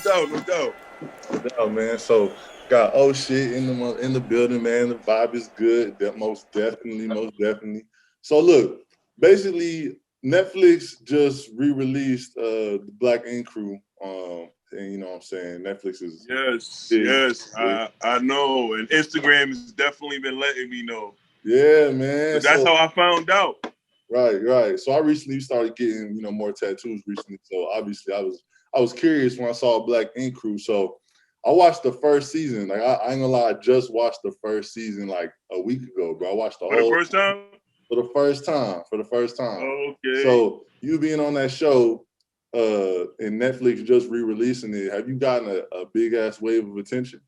doubt, no doubt. No, man. So got Oshit in the building, man. The vibe is good. That most definitely, most definitely. So look, basically, Netflix just re-released the Black Ink Crew. And you know what I'm saying? Netflix is Yes, big. yes, big. I know, and Instagram has definitely been letting me know. Yeah, But man. that's So how I found out. right, right. So I recently started getting, more tattoos recently. So obviously I was curious when I saw Black Ink Crew. So I watched the first season. Like I ain't gonna lie, I just watched the first season like a week ago, bro. I watched the For the whole first time. for the first time. For the first time. Okay. So you being on that show, and Netflix just re-releasing it, have you gotten a big ass wave of attention?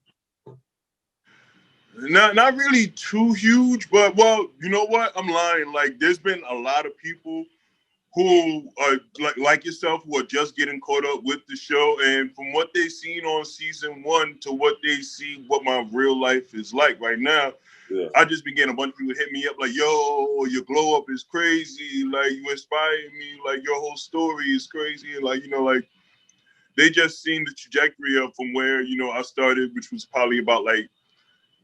Not really too huge, but well, you know what? I'm lying. Like, there's been a lot of people who are like yourself who are just getting caught up with the show, and from what they've seen on season one to what they see what my real life is like right now, Yeah. I just began a bunch of people hit me up like, yo, your glow up is crazy, like you inspire me, like your whole story is crazy, and like, like they just seen the trajectory of from where, I started, which was probably about like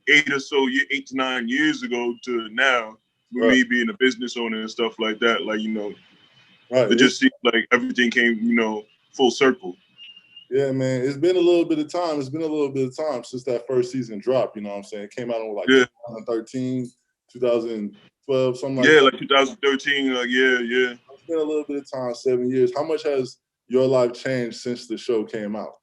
8 to 9 years ago to now, with Right. me being a business owner and stuff like that. Like, Right. it just seemed like everything came, full circle. Yeah, man. It's been a little bit of time. It's been a little bit of time since that first season dropped. You know what I'm saying? It came out in like Yeah. 2013, 2012, something like Yeah, that. like 2013, like, yeah. It's been a little bit of time, 7 years. How much has your life changed since the show came out?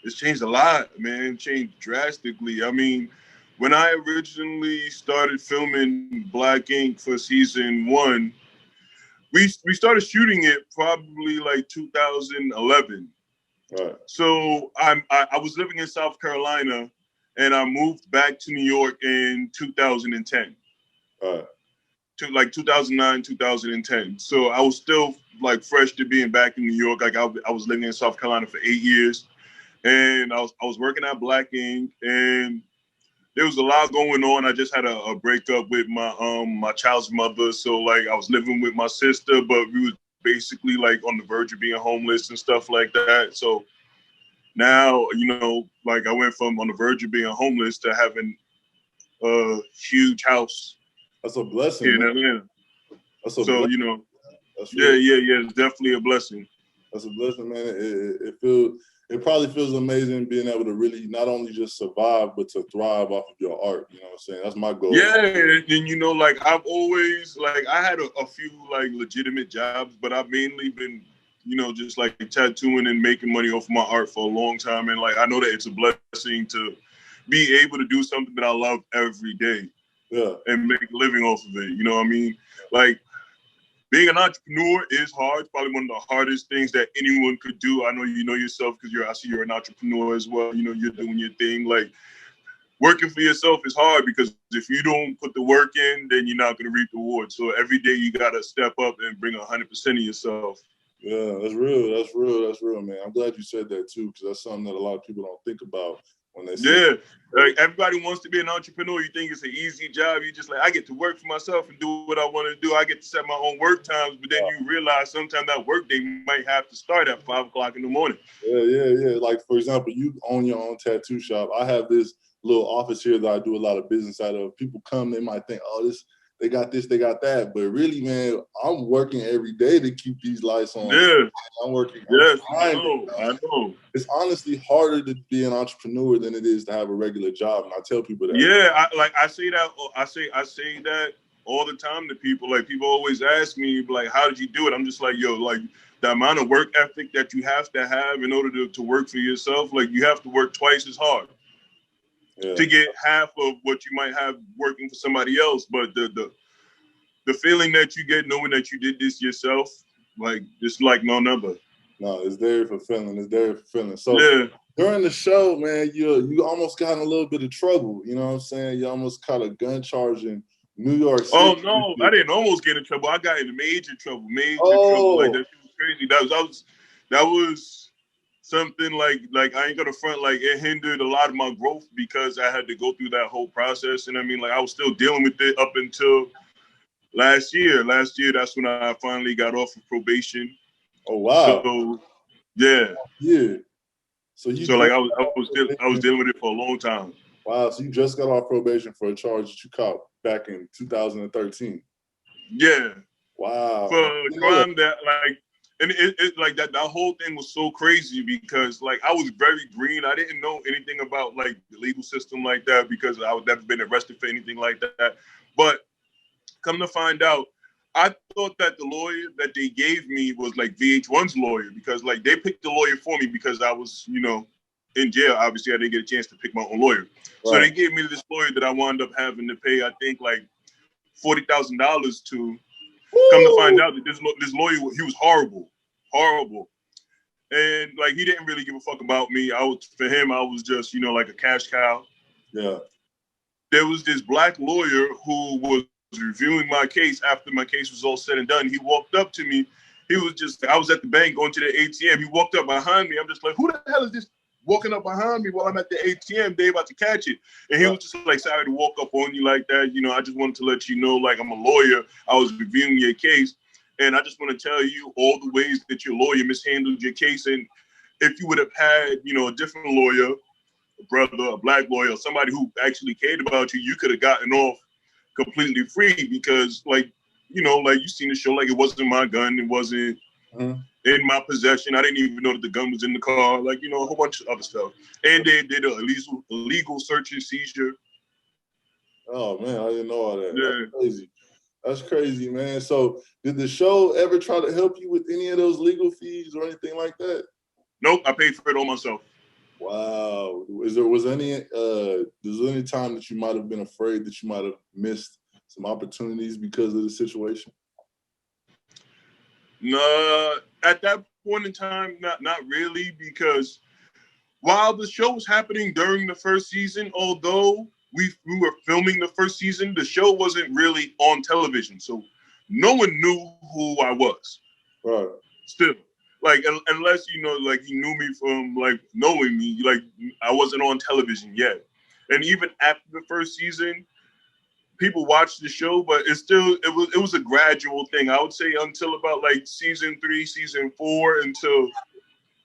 It's changed a lot, man. It changed drastically. I mean, when I originally started filming Black Ink for season one, we started shooting it probably like 2011. Right. So I was living in South Carolina, and I moved back to New York in 2010. Right. To like 2009, 2010. So I was still like fresh to being back in New York. Like I was living in South Carolina for 8 years, and I was working at Black Ink, and there was a lot going on. I just had a breakup with my child's mother, so like I was living with my sister, but we was basically like on the verge of being homeless and stuff like that. So now, like I went from on the verge of being homeless to having a huge house That's a blessing, here in man. Atlanta. That's a So, blessing. That's yeah, real. yeah, it's definitely a blessing. That's a blessing, man. It probably feels amazing being able to really not only just survive but to thrive off of your art. You know what I'm saying? That's my goal. Yeah, and like I've always like I had a few like legitimate jobs, but I've mainly been, just like tattooing and making money off my art for a long time, and like I know that it's a blessing to be able to do something that I love every day Yeah. and make a living off of it. You know what I mean? Like being an entrepreneur is hard. It's probably one of the hardest things that anyone could do. I know you know yourself because I see you're an entrepreneur as well. You're doing your thing. Like working for yourself is hard because if you don't put the work in, then you're not going to reap the reward. So every day you got to step up and bring 100% of yourself. Yeah, that's real. That's real. That's real, man. I'm glad you said that too, because that's something that a lot of people don't think about when they see. Yeah, like everybody wants to be an entrepreneur. You think it's an easy job. You just like, I get to work for myself and do what I want to do. I get to set my own work times, but then you realize sometimes that work day might have to start at 5 o'clock in the morning. Yeah, yeah, yeah. Like for example, you own your own tattoo shop. I have this little office here that I do a lot of business out of. People come, they might think, oh, they got this, they got that. But really, man, I'm working every day to keep these lights on. Yeah. I'm working. Yes, I know. It's honestly harder to be an entrepreneur than it is to have a regular job. And I tell people that. Yeah, I say that. I say that all the time to people. Like people always ask me, like, how did you do it? I'm just like, yo, like the amount of work ethic that you have to have in order to work for yourself. Like you have to work twice as hard to get half of what you might have working for somebody else. But the feeling that you get knowing that you did this yourself, like it's like no number. No, it's very fulfilling. It's very fulfilling. So yeah. During the show, man, you almost got in a little bit of trouble. You know what I'm saying? You almost caught a gun charge in New York City. Oh no, I didn't almost get in trouble. I got into major trouble. Trouble. Like that was crazy. That was something like I ain't gonna front, like it hindered a lot of my growth because I had to go through that whole process. And I mean, like I was still dealing with it up until last year. Last year, that's when I finally got off of probation. Oh wow. So yeah. Yeah. So you So just like I was dealing with it for a long time. wow. So you just got off probation for a charge that you caught back in 2013. Yeah, Wow. for a crime that like, and it like that whole thing was so crazy because like I was very green. I didn't know anything about like the legal system like that because I would never been arrested for anything like that. But come to find out, I thought that the lawyer that they gave me was like VH1's lawyer because like they picked the lawyer for me because I was, you know, in jail. Obviously, I didn't get a chance to pick my own lawyer. So Right. they gave me this lawyer that I wound up having to pay, I think, like $40,000 to. Come to find Woo! out that this lawyer, he was horrible, horrible, and like he didn't really give a fuck about me. For him, I was just, you know, like a cash cow. Yeah. There was this black lawyer who was reviewing my case after my case was all said and done. He walked up to me. I was at the bank going to the ATM. He walked up behind me. I'm just like, who the hell is this walking up behind me while I'm at the ATM? They about to catch it. And he was just like, sorry to walk up on you like that. You know, I just wanted to let you know, like, I'm a lawyer. I was reviewing your case. And I just want to tell you all the ways that your lawyer mishandled your case. And if you would have had, you know, a different lawyer, a brother, a black lawyer, somebody who actually cared about you, you could have gotten off completely free because, like, you know, like you seen the show, like it wasn't my gun, it wasn't in my possession. I didn't even know that the gun was in the car, like, you know, a whole bunch of other stuff. And they did a illegal search and seizure. Oh man, I didn't know all that. Yeah. That's crazy. That's crazy, man. So did the show ever try to help you with any of those legal fees or anything like that? Nope, I paid for it all myself. Wow. Was there any time that you might have been afraid that you might have missed some opportunities because of the situation? No, at that point in time, not really, because while the show was happening during the first season, although we were filming the first season, the show wasn't really on television, so no one knew who I was. Right. Still, like unless you know, like you knew me from like knowing me, like I wasn't on television yet. And even after the first season, people watched the show, but it was a gradual thing. I would say until about like season 3, season 4, until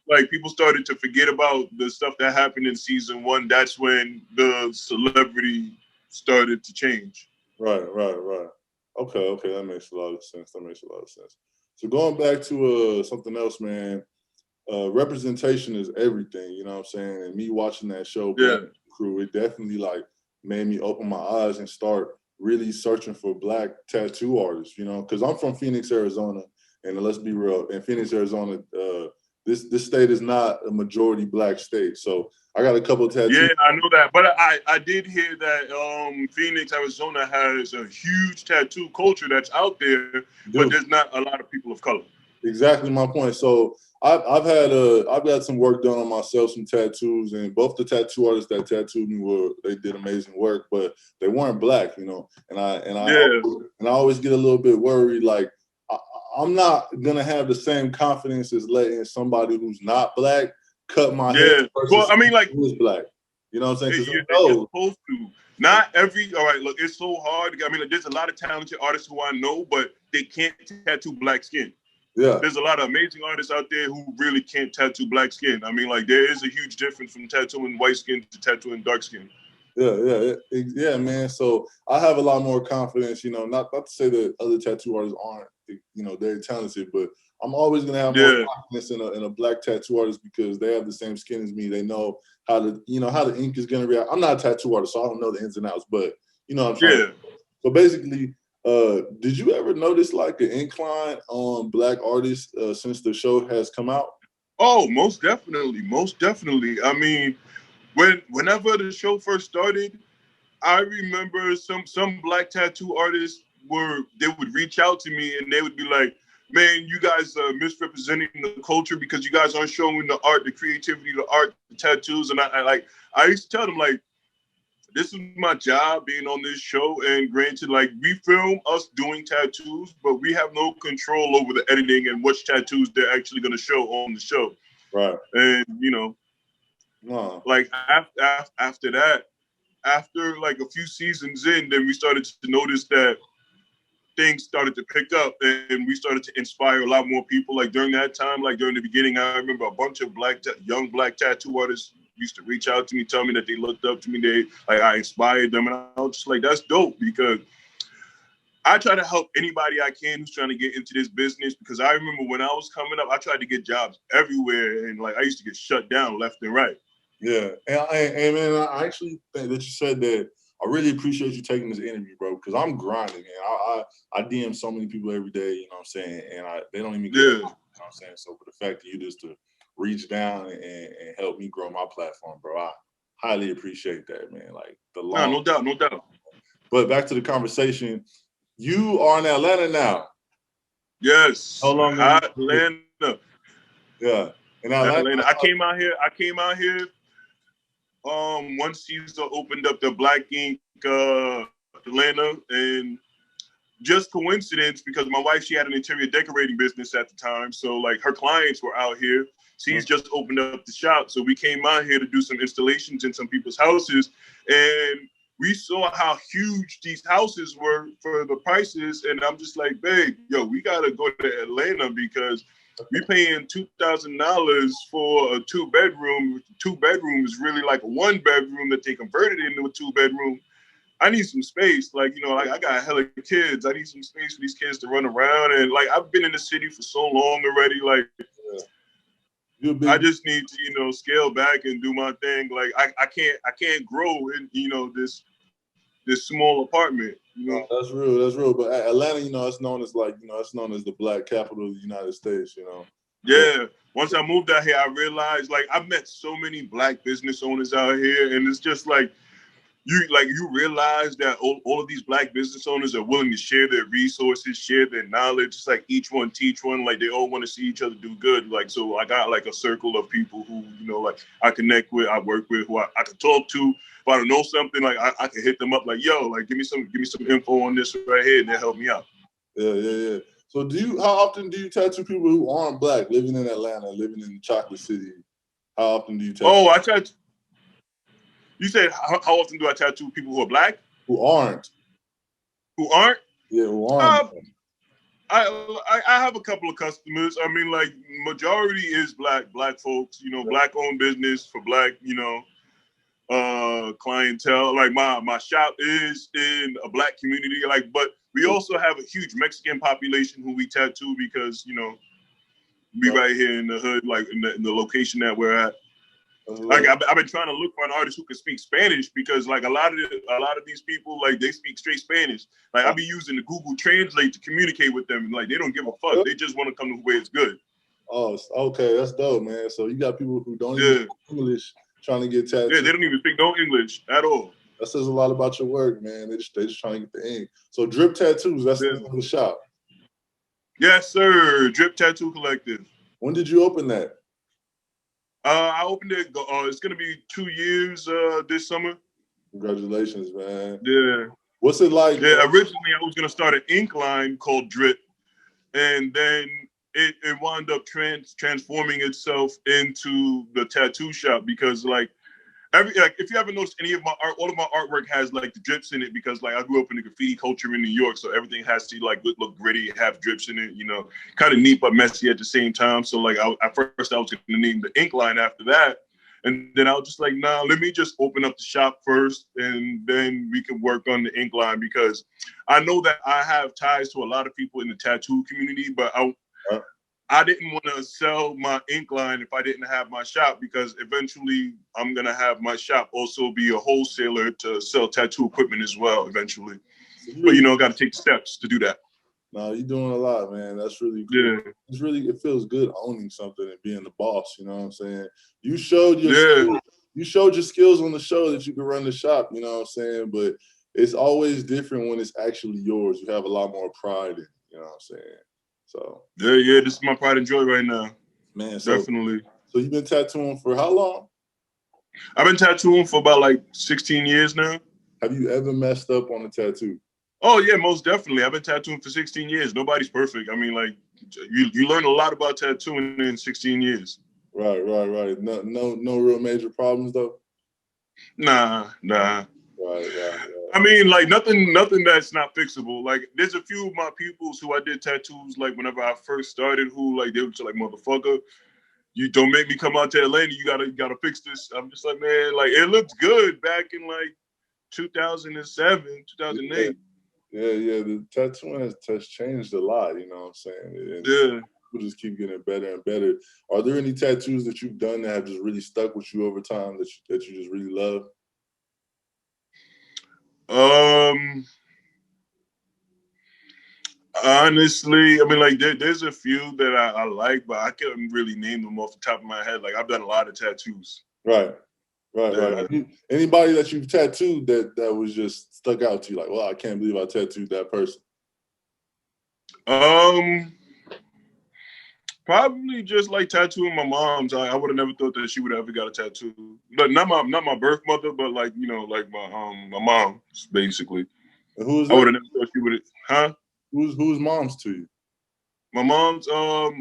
like people started to forget about the stuff that happened in season 1. That's when the celebrity started to change. Right. Okay, that makes a lot of sense. So going back to something else, man, representation is everything, you know what I'm saying? And me watching that show, Yeah. Black Crew, it definitely like made me open my eyes and start really searching for black tattoo artists, you know, because I'm from Phoenix, Arizona, and let's be real, in Phoenix, Arizona, this state is not a majority black state. So I got a couple of tattoos. Yeah, I know that. But I did hear that Phoenix, Arizona has a huge tattoo culture that's out there, but there's not a lot of people of color. Exactly my point. So I've got some work done on myself, some tattoos, and both the tattoo artists that tattooed me they did amazing work, but they weren't black, you know. And I always get a little bit worried, like I'm not gonna have the same confidence as letting somebody who's not black cut my hair. Well, I mean, like who's black, you know what I'm saying? You're supposed to. Not every. All right, look, it's so hard. I mean, like, there's a lot of talented artists who I know, but they can't tattoo black skin. Yeah. There's a lot of amazing artists out there who really can't tattoo black skin. I mean, like there is a huge difference from tattooing white skin to tattooing dark skin. Yeah, man. So I have a lot more confidence, you know, not to say that other tattoo artists aren't, you know, very talented, but I'm always gonna have more confidence in a black tattoo artist because they have the same skin as me. They know how the ink is gonna react. I'm not a tattoo artist, so I don't know the ins and outs, but you know what I'm trying to. So basically, did you ever notice like an incline on black artists since the show has come out? Oh, most definitely. I mean, whenever the show first started, I remember some black tattoo artists would reach out to me and they would be like, "Man, you guys are misrepresenting the culture because you guys aren't showing the art, the creativity, the art, the tattoos." And I used to tell them like, this is my job being on this show, and granted, like we film us doing tattoos, but we have no control over the editing and which tattoos they're actually going to show on the show. Right. And you know, like after that, after like a few seasons in, then we started to notice that things started to pick up, and we started to inspire a lot more people. Like during that time, like during the beginning, I remember a bunch of young black tattoo artists used to reach out to me, tell me that they looked up to me, I inspired them, and I was just like, that's dope, because I try to help anybody I can who's trying to get into this business, because I remember when I was coming up, I tried to get jobs everywhere, and like I used to get shut down left and right. Yeah, and man, I actually think that you said that. I really appreciate you taking this interview, bro, because I'm grinding, man. I DM so many people every day, you know what I'm saying, and they don't even get it, you know what I'm saying. So for the fact that you just to reach down and help me grow my platform, bro, I highly appreciate that, man. Like No doubt, no doubt. But back to the conversation. You are in Atlanta now. Yes. How long? Atlanta. Yeah. In Atlanta. I came out here. Once Caesar opened up the Black Ink Atlanta, and just coincidence, because my wife, she had an interior decorating business at the time, so like her clients were out here. She's just opened up the shop, so we came out here to do some installations in some people's houses, and we saw how huge these houses were for the prices, and I'm just like, babe, yo, we gotta go to Atlanta, because we paying $2,000 for a 2-bedroom. 2-bedroom is really like a 1-bedroom that they converted into a 2-bedroom. I need some space. Like, you know, like I got hella kids. I need some space for these kids to run around. And like, I've been in the city for so long already. Like, I just need to, you know, scale back and do my thing. Like, I can't grow in, you know, this small apartment, you know. That's real. But Atlanta, you know, it's known as like, you know, it's known as the Black capital of the United States, you know. Yeah. Once I moved out here, I realized, like, I've met so many Black business owners out here, and it's just like, you realize that all of these Black business owners are willing to share their resources, share their knowledge. It's like each one teach one. Like they all want to see each other do good. Like, so I got like a circle of people who, you know, like I connect with, I work with, who I can talk to. If I don't know something, like I can hit them up like, yo, like give me some info on this right here, and they'll help me out. Yeah. So how often do you tattoo people who aren't Black, living in Atlanta, living in Chocolate City? How often do you tattoo? Oh, I tattoo. You said, how often do I tattoo people who are Black? Who aren't? Who aren't? Yeah, who aren't. I have a couple of customers. I mean, like, majority is Black folks, you know, Black owned business for Black, you know, clientele. Like my shop is in a Black community, like, but we also have a huge Mexican population who we tattoo, because, you know, we right here in the hood, like in the location that we're at. Like I've been trying to look for an artist who can speak Spanish, because like a lot of these people, like they speak straight Spanish. Like I be using the Google Translate to communicate with them, and like they don't give a fuck. They just want to come to where it's good. Oh, okay, that's dope, man. So you got people who don't even speak English trying to get tattooed. Yeah, they don't even speak no English at all. That says a lot about your work, man. They just trying to get the ink. So Drip Tattoos, that's the shop. Yes, sir. Drip Tattoo Collective. When did you open that? I opened it. It's gonna be 2 years this summer. Congratulations, man. Yeah. What's it like? Yeah. Originally, I was gonna start an ink line called Drip, and then it wound up transforming itself into the tattoo shop, because like if you ever noticed any of my art, all of my artwork has like the drips in it, because like I grew up in the graffiti culture in New York, so everything has to like look gritty, have drips in it, you know, kind of neat but messy at the same time. So like at first I was going to name the ink line after that, and then I was just like, nah, let me just open up the shop first, and then we can work on the ink line, because I know that I have ties to a lot of people in the tattoo community, but I didn't want to sell my ink line if I didn't have my shop, because eventually I'm going to have my shop also be a wholesaler to sell tattoo equipment as well eventually. But, you know, got to take steps to do that. No, you're doing a lot, man. That's really cool. Yeah. It feels good owning something and being the boss, you know what I'm saying? You showed your skills on the show that you can run the shop, you know what I'm saying? But it's always different when it's actually yours. You have a lot more pride in it, you know what I'm saying? So yeah, this is my pride and joy right now. Man, definitely. So you've been tattooing for how long? I've been tattooing for about like 16 years now. Have you ever messed up on a tattoo? Oh yeah, most definitely. I've been tattooing for 16 years. Nobody's perfect. I mean, like you learn a lot about tattooing in 16 years. Right. No real major problems though. Nah. Right. I mean, like nothing that's not fixable. Like there's a few of my pupils who I did tattoos like whenever I first started, who like they were just like, motherfucker, you don't make me come out to Atlanta. You gotta fix this. I'm just like, man, like it looked good back in like 2007, 2008. Yeah. The tattooing has changed a lot. You know what I'm saying? And Yeah. people just keep getting better and better. Are there any tattoos that you've done that have just really stuck with you over time that you just really love? Honestly, I mean, like there's a few that I like, but I couldn't really name them off the top of my head. Like I've done a lot of tattoos. Right. Yeah. Anybody that you've tattooed that was just stuck out to you, like, well, I can't believe I tattooed that person. Um, Probably just like tattooing my mom's. I would have never thought that she would have ever got a tattoo. But not my birth mother, but like like my mom basically. And who is I would that? have never thought she would. Huh? Who's mom's to you? My mom's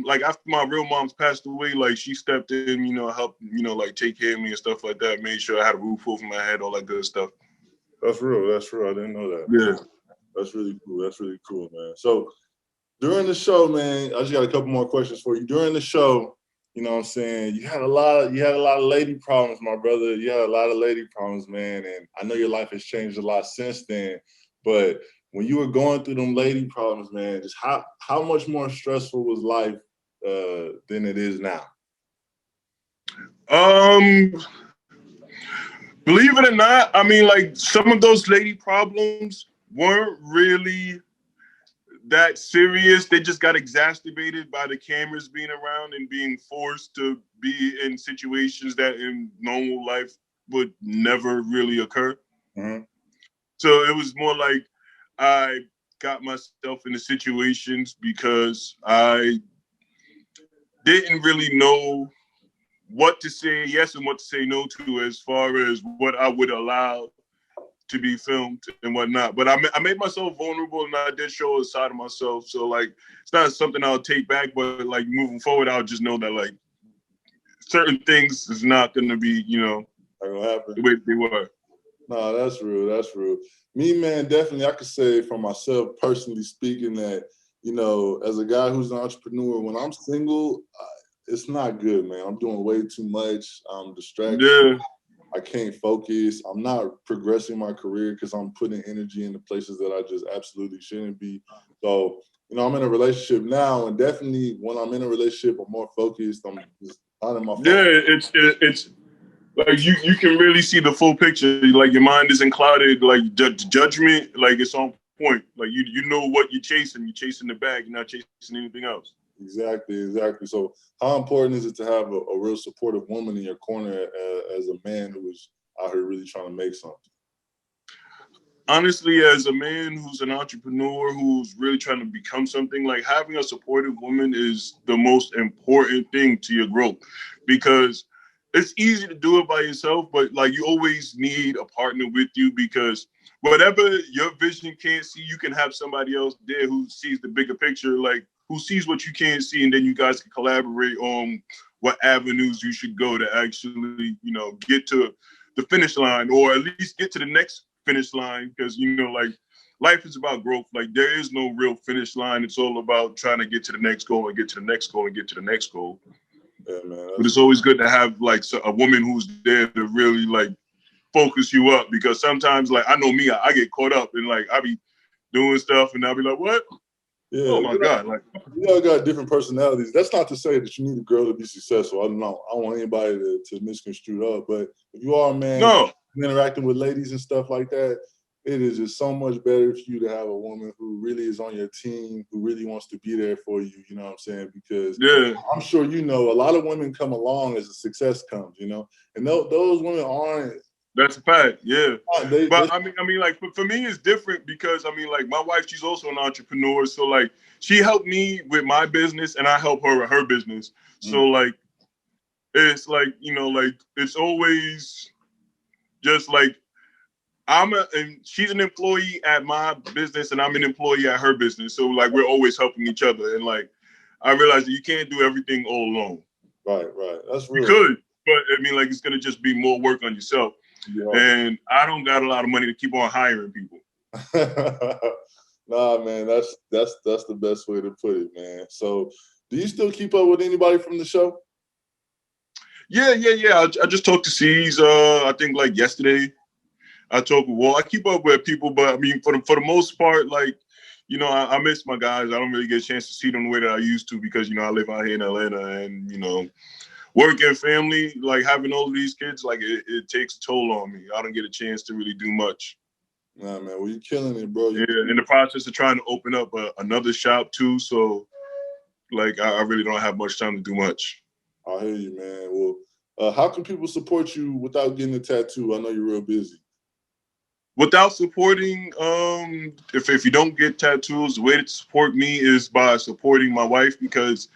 like after my real mom's passed away, like she stepped in, helped, like take care of me and stuff like that, made sure I had a roof over my head, all that good stuff. That's real. I didn't know that. Yeah. That's really cool, man. So during the show, man, I just got a couple more questions for you. During the show, you know what I'm saying, you had a lot of lady problems, my brother. You had a lot of lady problems, man. And I know your life has changed a lot since then. But when you were going through them lady problems, man, just how much more stressful was life than it is now? Believe it or not, I mean, like some of those lady problems weren't really that serious. They just got exacerbated by the cameras being around and being forced to be in situations that in normal life would never really occur. Mm-hmm. So it was more like I got myself into situations because I didn't really know what to say yes and what to say no to as far as what I would allow to be filmed and whatnot. But I made myself vulnerable and I did show a side of myself. So like, it's not something I'll take back, but like moving forward, I'll just know that like certain things is not going to be, not gonna happen the way they were. No, that's real. That's real. Me, man, definitely, I could say for myself, personally speaking, that, as a guy who's an entrepreneur, when I'm single, it's not good, man. I'm doing way too much. I'm distracted. Yeah. I can't focus. I'm not progressing my career because I'm putting energy into places that I just absolutely shouldn't be. So, I'm in a relationship now, and definitely when I'm in a relationship, I'm more focused. I'm just not in my phone. Yeah, it's like you can really see the full picture. Like your mind isn't clouded. Like judgment, like it's on point. Like you know what you're chasing. You're chasing the bag. You're not chasing anything else. Exactly. So how important is it to have a real supportive woman in your corner as a man who is out here really trying to make something? Honestly, as a man who's an entrepreneur who's really trying to become something, like having a supportive woman is the most important thing to your growth, because it's easy to do it by yourself, but like you always need a partner with you, because whatever your vision can't see, you can have somebody else there who sees the bigger picture, like who sees what you can't see, and then you guys can collaborate on what avenues you should go to actually, get to the finish line, or at least get to the next finish line, because like life is about growth. Like there is no real finish line. It's all about trying to get to the next goal and get to the next goal and get to the next goal. Yeah, man. But it's always good to have like a woman who's there to really like focus you up, because sometimes like I know me, I get caught up and like I be doing stuff and I'll be like, what? Yeah, oh my God. Like we all got different personalities. That's not to say that you need a girl to be successful. I don't know. I don't want anybody to misconstrue up. But if you are a man, no, interacting with ladies and stuff like that, it is just so much better for you to have a woman who really is on your team, who really wants to be there for you, you know what I'm saying? Because I'm sure a lot of women come along as the success comes, and those women aren't. That's a fact, yeah. But I mean, like for me, it's different because I mean, like my wife, she's also an entrepreneur, so like she helped me with my business, and I help her with her business. So like, it's like like it's always just like and she's an employee at my business, and I'm an employee at her business. So like we're always helping each other, and like I realize that you can't do everything all alone. Right. That's real. You could, but I mean, like it's gonna just be more work on yourself. And I don't got a lot of money to keep on hiring people. Nah, man, that's the best way to put it, man. So, do you still keep up with anybody from the show? Yeah. I just talked to C's. I think like yesterday. I keep up with people, but I mean, for the most part, like, you know, I miss my guys. I don't really get a chance to see them the way that I used to because, you know, I live out here in Atlanta, and, you know, work and family, like having all of these kids, like it takes a toll on me. I don't get a chance to really do much. Nah, man, well, you're killing it, bro. Yeah, in the process of trying to open up another shop too, so like I really don't have much time to do much. I hear you, man. Well, how can people support you without getting a tattoo? I know you're real busy. Without supporting, if you don't get tattoos, the way to support me is by supporting my wife, because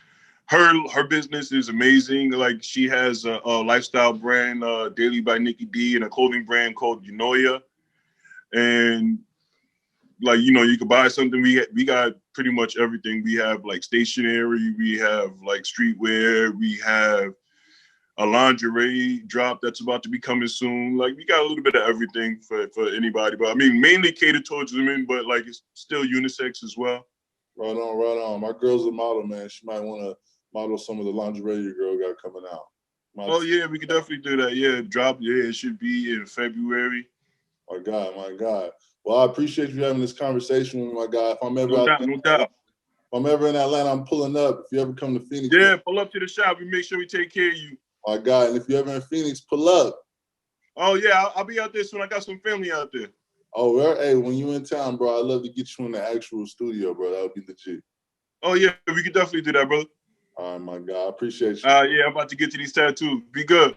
her business is amazing. Like, she has a lifestyle brand, Daily by Nikki D, and a clothing brand called Unoya. And like, you know, you can buy something. We got pretty much everything. We have like stationery, we have like streetwear, we have a lingerie drop that's about to be coming soon. Like, we got a little bit of everything for anybody. But I mean, mainly catered towards women, but like it's still unisex as well. Right on, right on. My girl's a model, man. She might want to model some of the lingerie your girl got coming out. Oh yeah, we could definitely do that. Yeah, drop. Yeah, it should be in February. My God, my God. Well, I appreciate you having this conversation with me, my guy. If I'm ever No doubt. If I'm ever in Atlanta, I'm pulling up. If you ever come to Phoenix, yeah, pull up to the shop. We make sure we take care of you. My God, and if you're ever in Phoenix, pull up. Oh yeah, I'll be out there soon. I got some family out there. Oh, well, hey, when you in town, bro, I'd love to get you in the actual studio, bro. That would be legit. Oh yeah, we could definitely do that, brother. All right, my God. I appreciate you. Yeah, I'm about to get to these tattoos. Be good.